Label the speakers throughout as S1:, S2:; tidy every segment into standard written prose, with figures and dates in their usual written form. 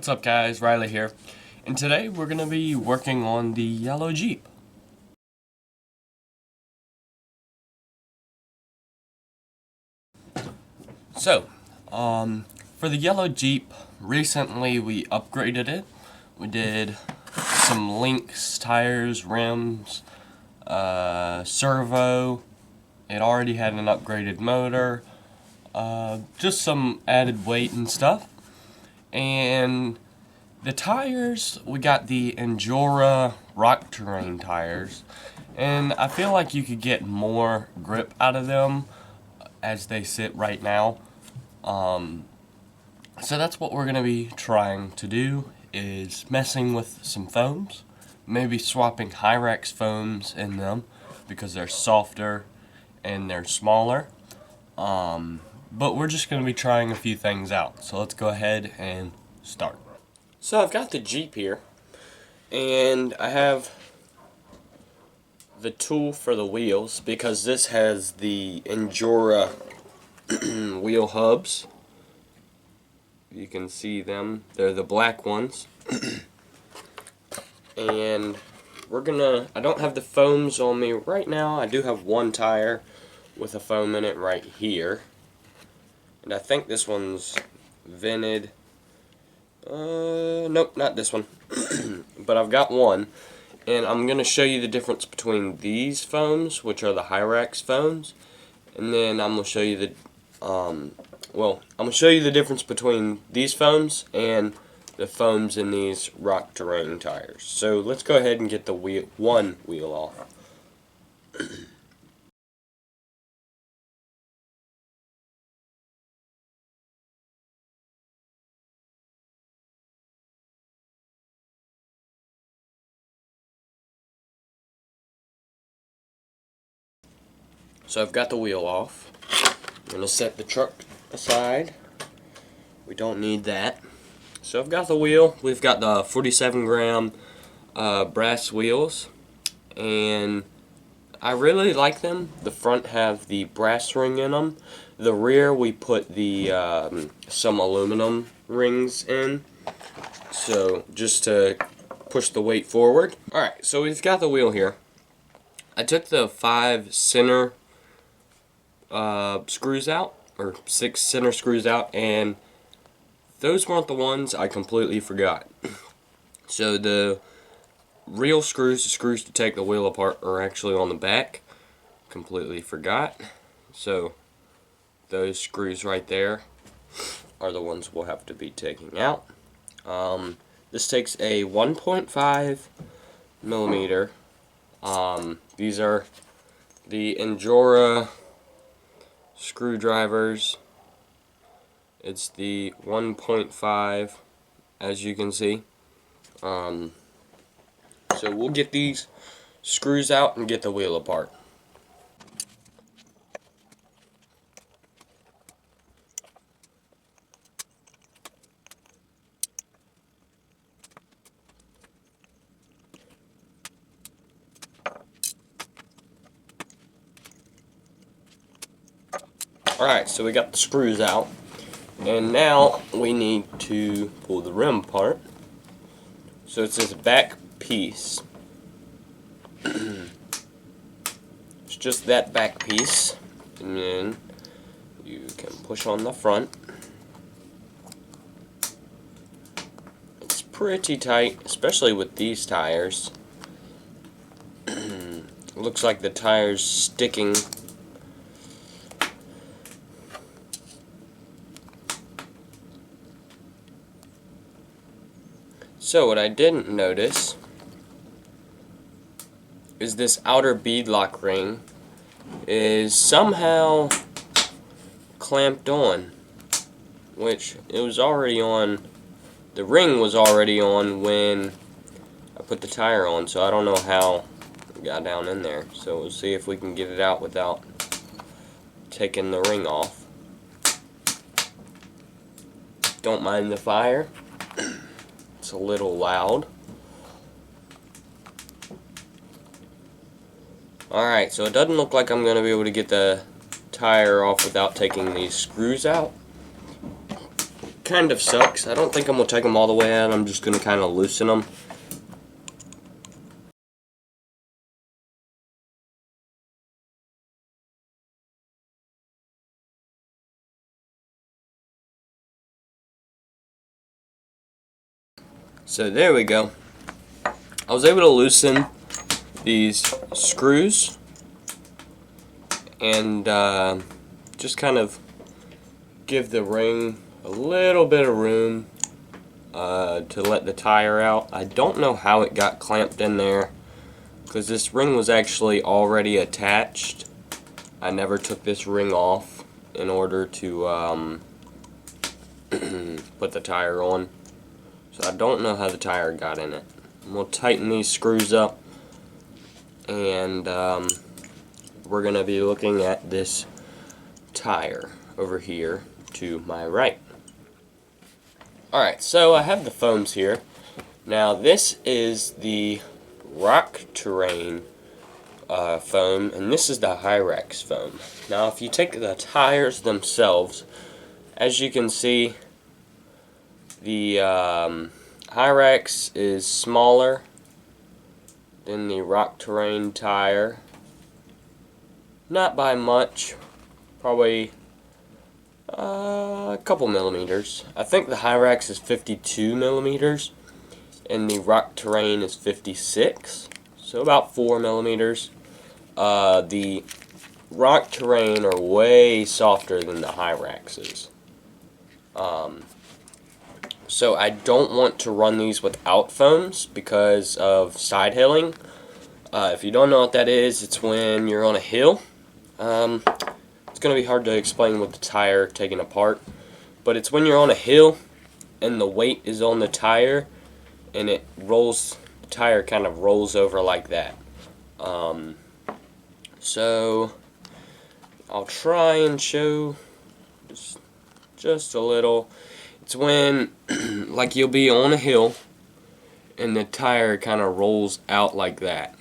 S1: What's up guys, Riley here, and today we're going to be working on the yellow Jeep. So, for the yellow Jeep, recently we upgraded it. We did some links, tires, rims, servo. It already had an upgraded motor, just some added weight and stuff. And the tires, we got the Injora rock terrain tires, and I feel like you could get more grip out of them as they sit right now. So that's what we're going to be trying to do, is messing with some foams, maybe swapping hyrax foams in them because they're softer and they're smaller. But we're just going to be trying a few things out. So let's go ahead and start. So I've got the Jeep here, and I have the tool for the wheels because this has the Injora wheel hubs. You can see them. They're the black ones. And I don't have the foams on me right now. I do have one tire with a foam in it right here. And I think this one's vented. Nope, not this one. But I've got one. And I'm going to show you the difference between these foams, which are the hyrax foams. And then I'm going to show you the, I'm going to show you the difference between these foams and the foams in these rock terrain tires. So let's go ahead and get the one wheel off. So I've got the wheel off. I'm going to set the truck aside. We don't need that. So I've got the wheel. We've got the 47 gram brass wheels, and I really like them. The front have the brass ring in them. The rear we put the some aluminum rings in, so just to push the weight forward. Alright, so we've got the wheel here. I took the 5 center screws out, or 6 center screws out, and those weren't the ones. I completely forgot. So the real screws, the screws to take the wheel apart, are actually on the back. Completely forgot. So those screws right there are the ones we'll have to be taking out. This takes a 1.5 millimeter. These are the Injora screwdrivers. It's the 1.5, as you can see. So we'll get these screws out and get the wheel apart. Alright, so we got the screws out, and now we need to pull the rim apart. So it's this back piece. It's just that back piece, and then you can push on the front. It's pretty tight, especially with these tires. It looks like the tire's sticking. So what I didn't notice is this outer beadlock ring is somehow clamped on, which it was already on. The ring was already on when I put the tire on, so I don't know how it got down in there. So we'll see if we can get it out without taking the ring off. Don't mind the fire. It's a little loud. Alright, so it doesn't look like I'm going to be able to get the tire off without taking these screws out. kind of sucks. I don't think I'm going to take them all the way out. I'm just going to kind of loosen them. So there we go. I was able to loosen these screws and just kind of give the ring a little bit of room to let the tire out. I don't know how it got clamped in there because this ring was actually already attached. I never took this ring off in order to put the tire on. So I don't know how the tire got in it. We'll tighten these screws up, and we're going to be looking at this tire over here to my right. Alright, so I have the foams here. Now this is the Rock Terrain foam, and this is the Hyrax foam. Now if you take the tires themselves, as you can see, the Hyrax is smaller than the Rock Terrain tire. Not by much, probably a couple millimeters. I think the Hyrax is 52 millimeters and the Rock Terrain is 56, so about 4 millimeters. The Rock Terrain are way softer than the Hyraxes. So I don't want to run these without foams because of side hilling. If you don't know what that is, it's when you're on a hill. It's going to be hard to explain with the tire taken apart, but it's when you're on a hill and the weight is on the tire and it rolls, the tire kind of rolls over like that. So I'll try and show just a little. It's when like you'll be on a hill and the tire kind of rolls out like that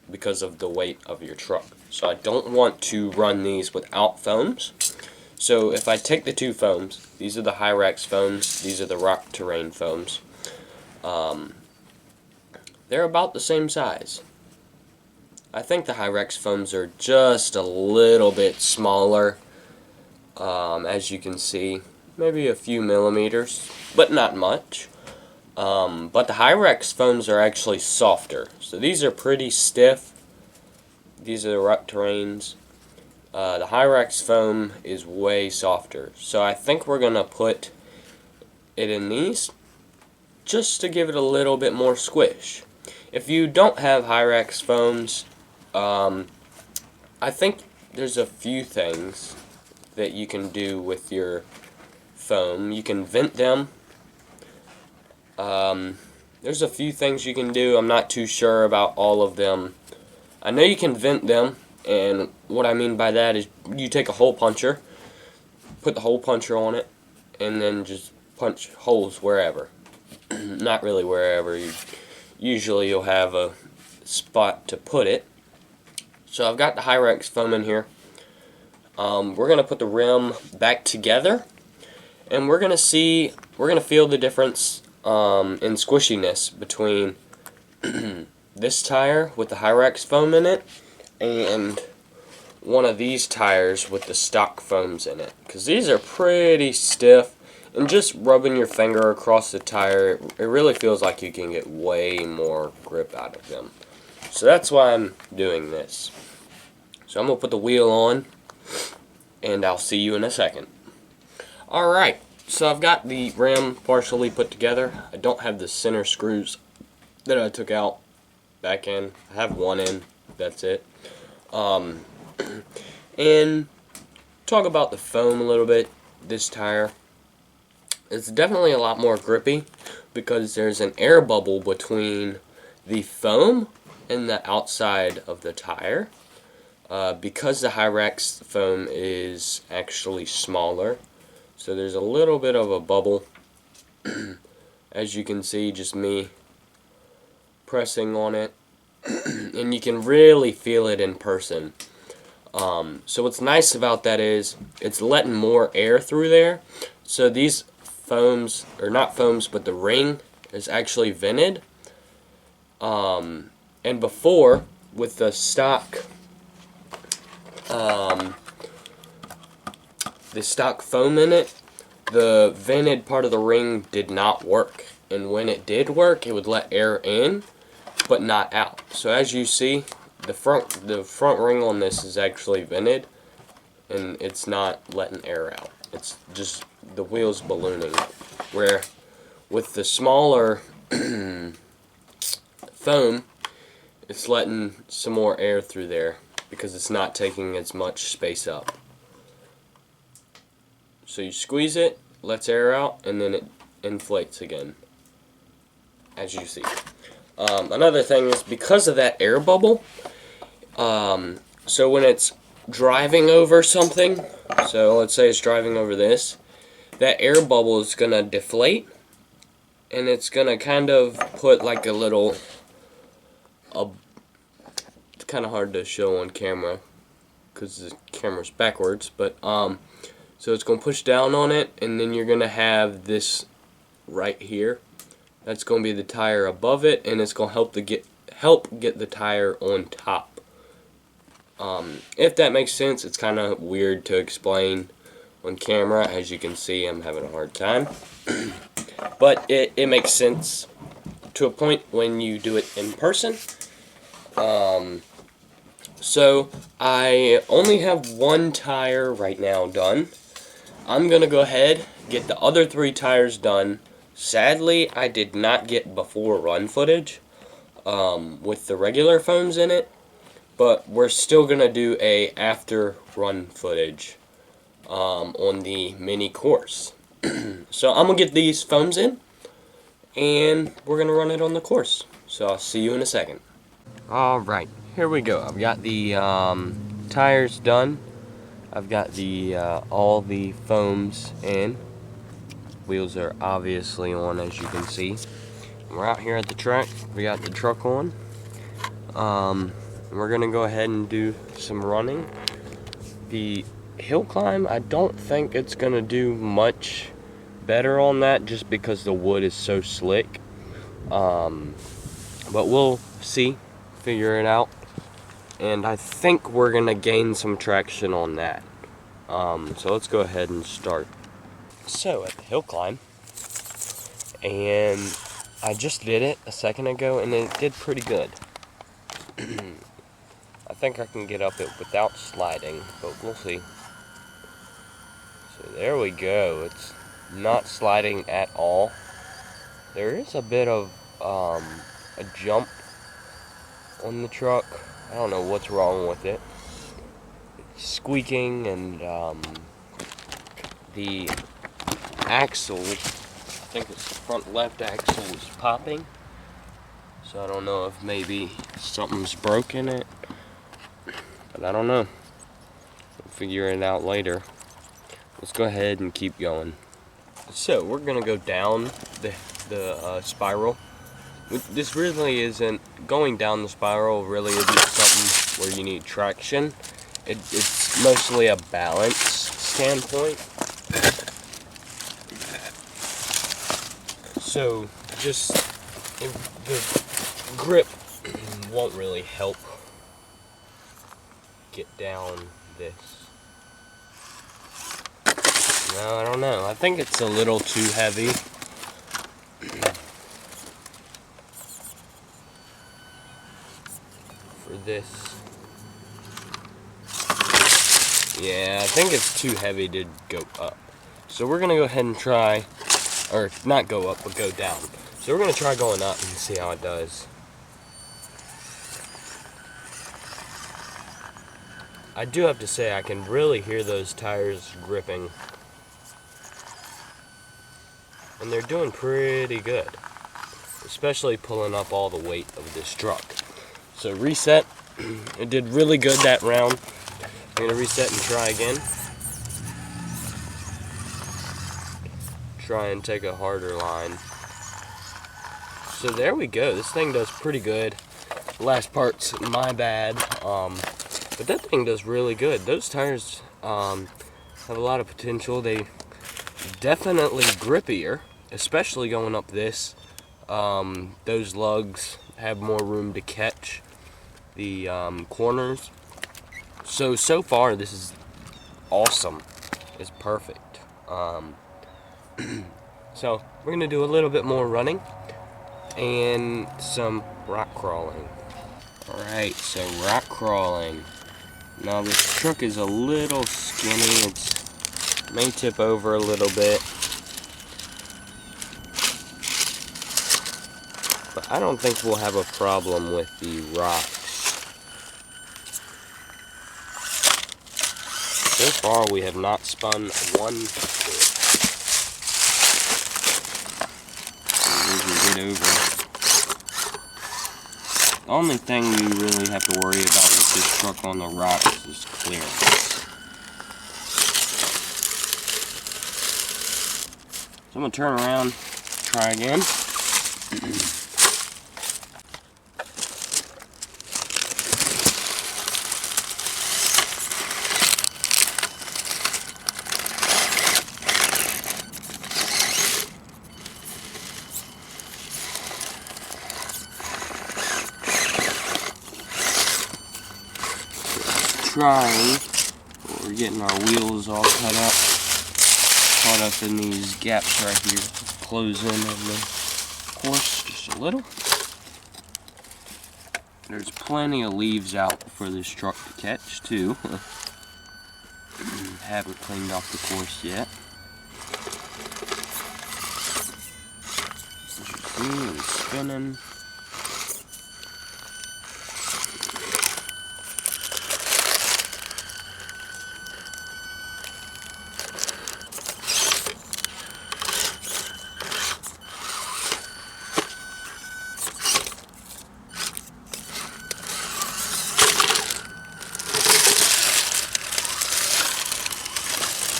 S1: because of the weight of your truck. So I don't want to run these without foams. So if I take the two foams, these are the Hyrax foams, these are the Rock Terrain foams. They're about the same size. I think the Hyrax foams are just a little bit smaller, as you can see. Maybe a few millimeters, but not much. But the Hyrax foams are actually softer. So these are pretty stiff. These are the Rock Terrains. The Hyrax foam is way softer. So I think we're going to put it in these just to give it a little bit more squish. If you don't have Hyrax foams, I think there's a few things that you can do with your foam. You can vent them. There's a few things you can do. I'm not too sure about all of them. I know you can vent them, and what I mean by that is you take a hole puncher, put the hole puncher on it, and then just punch holes wherever. Not really wherever. Usually you'll have a spot to put it. So I've got the Hyrax foam in here. We're going to put the rim back together, and we're going to feel the difference in squishiness between this tire with the Hyrax foam in it and one of these tires with the stock foams in it, because these are pretty stiff, and just rubbing your finger across the tire, it really feels like you can get way more grip out of them. So that's why I'm doing this. So I'm going to put the wheel on, and I'll see you in a second. Alright, so I've got the rim partially put together. I don't have the center screws that I took out back in. I have one in, that's it. And talk about the foam a little bit. This tire, it's definitely a lot more grippy because there's an air bubble between the foam and the outside of the tire. Because the Hyrax foam is actually smaller, so there's a little bit of a bubble. As you can see, just me pressing on it, and you can really feel it in person. So what's nice about that is it's letting more air through there, So these foams, or not foams, but the ring is actually vented. And before, with the stock foam in it, the vented part of the ring did not work. And when it did work, it would let air in, but not out. So as you see, the front ring on this is actually vented, and it's not letting air out. It's just the wheels ballooning. Where with the smaller foam, it's letting some more air through there because it's not taking as much space up. So you squeeze it, lets air out, and then it inflates again, as you see. Another thing is, because of that air bubble, so when it's driving over something, so let's say it's driving over this, that air bubble is going to deflate, and it's going to kind of put like a little, it's kind of hard to show on camera because the camera's backwards, but so it's going to push down on it, and then you're going to have this right here. That's going to be the tire above it, and it's going to help get the tire on top. If that makes sense. It's kind of weird to explain on camera. As you can see, I'm having a hard time. But it makes sense to a point when you do it in person. So I only have one tire right now done. I'm going to go ahead, get the other 3 tires done. Sadly, I did not get before run footage with the regular foams in it, but we're still going to do a after run footage on the mini course. So I'm going to get these foams in, and we're going to run it on the course. So I'll see you in a second. Alright, here we go. I've got the tires done. I've got the all the foams in. Wheels are obviously on, as you can see. We're out here at the track. We got the truck on. We're gonna go ahead and do some running. The hill climb, I don't think it's gonna do much better on that, just because the wood is so slick. But we'll see, figure it out. And I think we're gonna gain some traction on that. So let's go ahead and start. So at the hill climb, and I just did it a second ago, and it did pretty good. I think I can get up it without sliding, but we'll see. So there we go. It's not sliding at all. There is a bit of a jump on the truck. I don't know what's wrong with it. It's squeaking, and the axle, I think it's the front left axle, is popping. So I don't know if maybe something's broken it, but I don't know. We'll figure it out later. Let's go ahead and keep going. So we're gonna go down the spiral. This really isn't, going down the spiral really isn't something where you need traction. It's mostly a balance standpoint. So just the grip won't really help get down this. No, I don't know. I think it's a little too heavy. For this. Yeah, I think it's too heavy to go up. So we're going to go ahead and try, or not go up, but go down. So we're going to try going up and see how it does. I do have to say, I can really hear those tires gripping. And they're doing pretty good. Especially pulling up all the weight of this truck. So reset. It did really good that round. I'm going to reset and try again. Try and take a harder line. So there we go. This thing does pretty good. Last part's my bad. But that thing does really good. Those tires have a lot of potential. They Definitely grippier, especially going up this. Those lugs have more room to catch the corners. So far this is awesome. It's perfect. So we're gonna do a little bit more running and some rock crawling. Alright, so rock crawling. Now this truck is a little skinny. It may tip over a little bit, but I don't think we'll have a problem with the rocks. So far we have not spun one bit. We can get over. The only thing we really have to worry about with this truck on the rocks is clearance. So I'm going to turn around, try again. We're getting our wheels all caught up in these gaps right here. Close in on the course just a little. There's plenty of leaves out for this truck to catch too. Haven't cleaned off the course yet. As you see, it's spinning.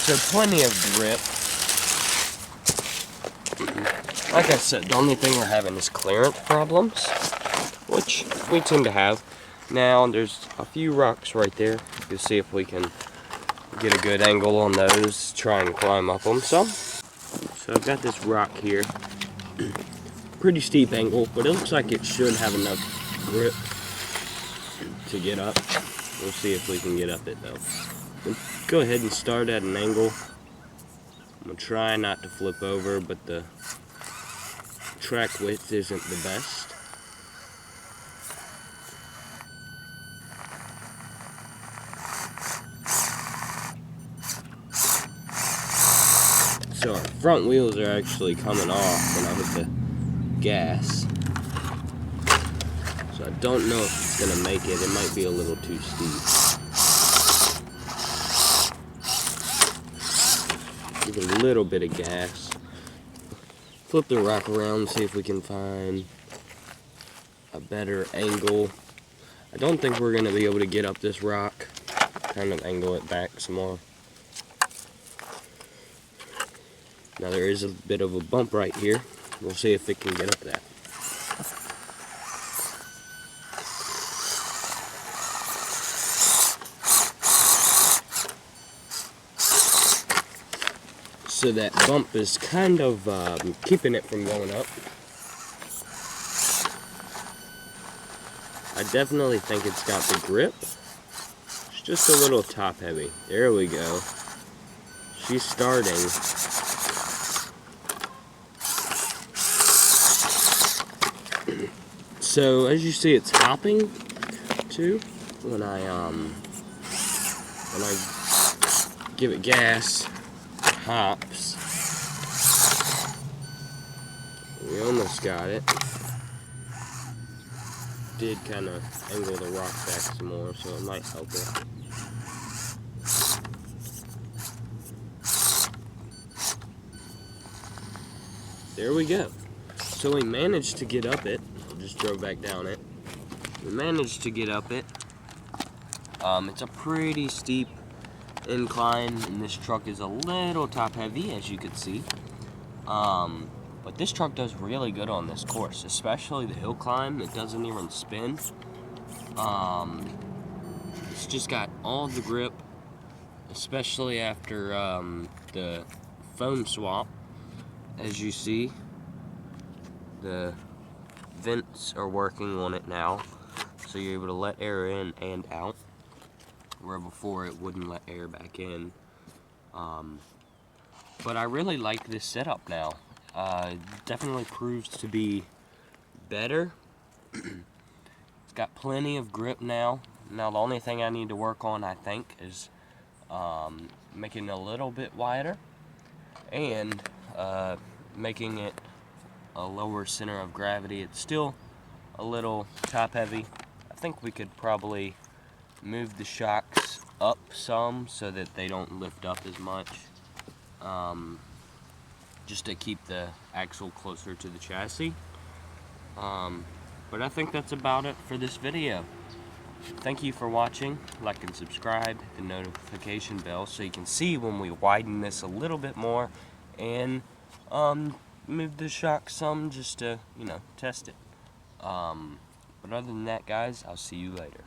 S1: So plenty of grip. Like I said, the only thing we're having is clearance problems, which we tend to have. Now there's a few rocks right there. You'll see if we can get a good angle on those, try and climb up them some. So I've got this rock here. Pretty steep angle, but it looks like it should have enough grip to get up. We'll see if we can get up it though. We'll go ahead and start at an angle. I'm going to try not to flip over, but the track width isn't the best. So our front wheels are actually coming off when I hit the gas. So I don't know if it's going to make it. It might be a little too steep. Give it a little bit of gas. Flip the rock around, see if we can find a better angle. I don't think we're going to be able to get up this rock. Kind of angle it back some more. Now there is a bit of a bump right here. We'll see if it can get up that. So that bump is kind of keeping it from going up. I definitely think it's got the grip. It's just a little top heavy. There we go. She's starting. So as you see, it's hopping too. When I give it gas, it hops. We almost got it. Did kind of angle the rock back some more, so it might help it. There we go. So we managed to get up it. Just drove back down it. We managed to get up it. It's a pretty steep incline, and this truck is a little top heavy, as you can see. But this truck does really good on this course, especially the hill climb. It doesn't even spin. It's just got all the grip, especially after the foam swap. As you see, the vents are working on it now, so you're able to let air in and out, where before it wouldn't let air back in. But I really like this setup now. Definitely proves to be better. It's got plenty of grip now. Now the only thing I need to work on, I think, is making it a little bit wider and making it a lower center of gravity. It's still a little top heavy. I think we could probably move the shocks up some so that they don't lift up as much, just to keep the axle closer to the chassis. But I think that's about it for this video. Thank you for watching. Like and subscribe, hit the notification bell so you can see when we widen this a little bit more, and move the shock some just to, test it. But other than that, guys, I'll see you later.